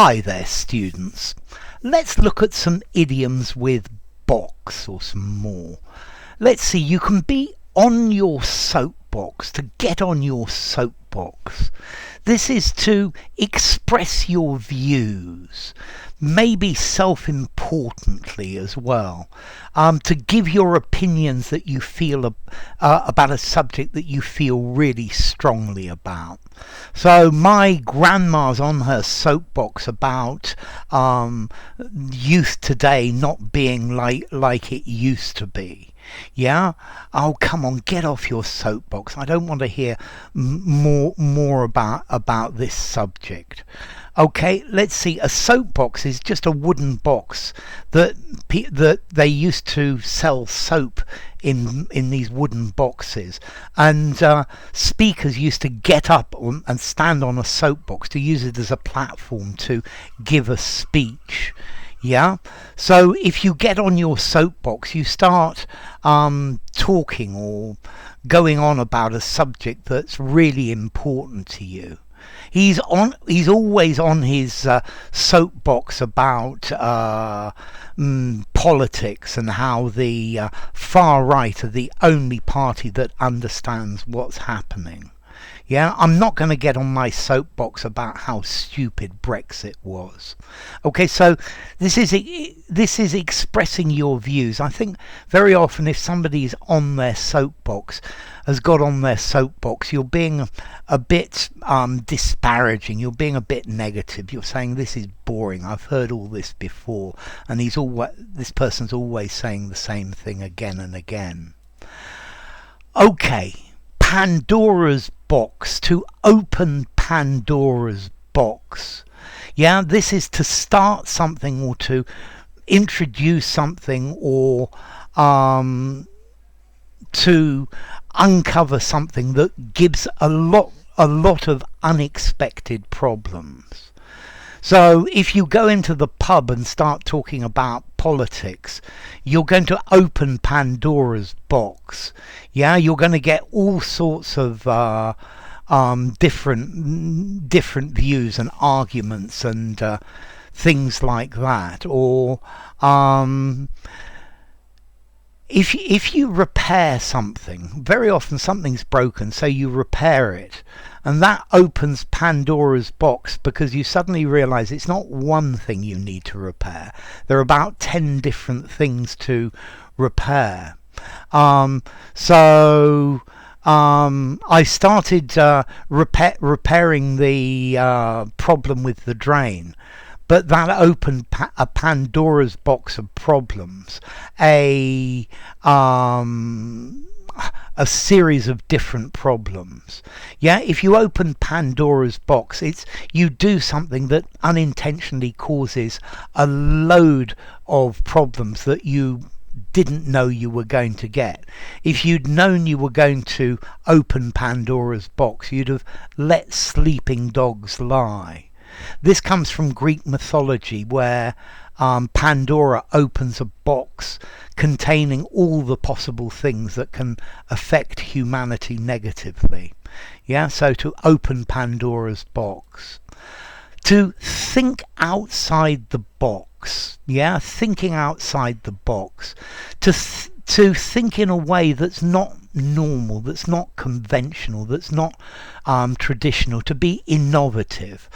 Hi there, students. Let's look at some idioms with box, or some more. Let's see, you can be on your soapbox, to get on your soapbox. This is to express your views, maybe self-importantly as well, to give your opinions that you feel about a subject that you feel really strongly about. So my grandma's on her soapbox about youth today not being like it used to be. Yeah? Oh, come on, get off your soapbox. I don't want to hear more about this subject. Okay, let's see. A soapbox is just a wooden box that they used to sell soap in these wooden boxes, and speakers used to get up and stand on a soapbox to use it as a platform to give a speech. Yeah, so if you get on your soapbox, you start talking or going on about a subject that's really important to you. He's always on his soapbox about politics and how the far right are the only party that understands what's happening. Yeah, I'm not going to get on my soapbox about how stupid Brexit was. Okay, so this is expressing your views. I think very often if somebody's on their soapbox, has got on their soapbox, you're being a bit disparaging. You're being a bit negative. You're saying this is boring. I've heard all this before, and this person's always saying the same thing again and again. Okay. Pandora's box, to open Pandora's box. Yeah, this is to start something or to introduce something or to uncover something that gives a lot of unexpected problems. So if you go into the pub and start talking about politics, you're going to open Pandora's box. Yeah, you're going to get all sorts of different views and arguments and things like that. Or if you repair something, very often something's broken, so you repair it, and that opens Pandora's box because you suddenly realize it's not one thing you need to repair. There are about 10 different things to repair. I started repairing the problem with the drain. But that opened a Pandora's box of problems, a series of different problems. Yeah, if you open Pandora's box, you do something that unintentionally causes a load of problems that you didn't know you were going to get. If you'd known you were going to open Pandora's box, you'd have let sleeping dogs lie. This comes from Greek mythology, where Pandora opens a box containing all the possible things that can affect humanity negatively. Yeah, so to open Pandora's box. To think outside the box. Yeah, thinking outside the box. To think in a way that's not normal, that's not conventional, that's not traditional, to be innovative.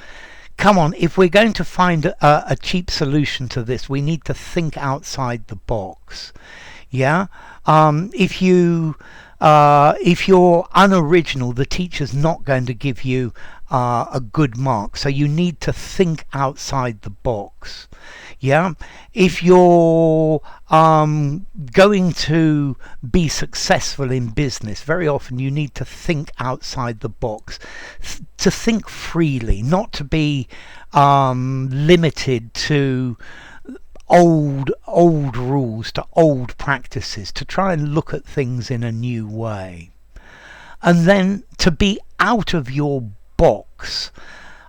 Come on, if we're going to find a cheap solution to this, we need to think outside the box. Yeah, if you're unoriginal, the teacher's not going to give you a good mark. So you need to think outside the box. Yeah, if you're going to be successful in business, very often you need to think outside the box, to think freely, not to be limited to old rules, to old practices, to try and look at things in a new way. And then to be out of your box,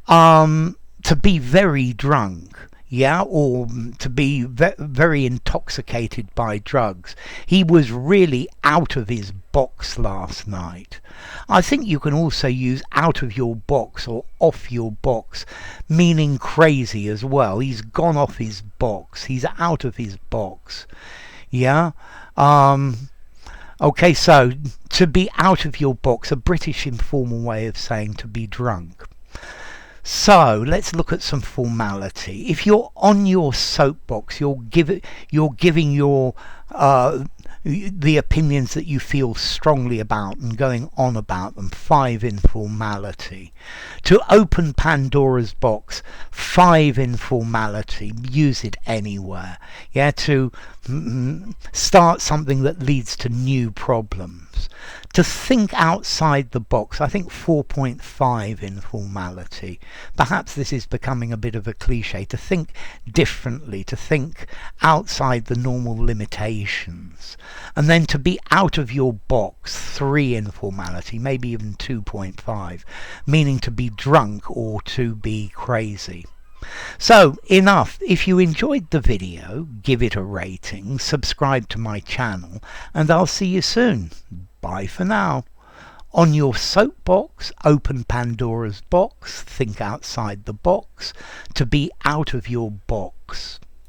to be very drunk. yeah, or to be very intoxicated by drugs. He was really out of his box last night. I think you can also use out of your box or off your box, meaning crazy as well. He's gone off his box. He's out of his box. Yeah. Okay, so to be out of your box, a British informal way of saying to be drunk. So let's look at some formality. If you're on your soapbox, you're giving your the opinions that you feel strongly about and going on about them. 5, informality. To open Pandora's box. 5, informality. Use it anywhere. Yeah, to start something that leads to new problems. To think outside the box. I think 4.5, informality. Perhaps this is becoming a bit of a cliche. To think differently, to think outside the normal limitations. And then to be out of your box. 3, informality, maybe even 2.5, meaning to be drunk or to be crazy. So enough. If you enjoyed the video, give it a rating, subscribe to my channel, and I'll see you soon. Bye for now. On your soapbox, open Pandora's box, think outside the box, to be out of your box.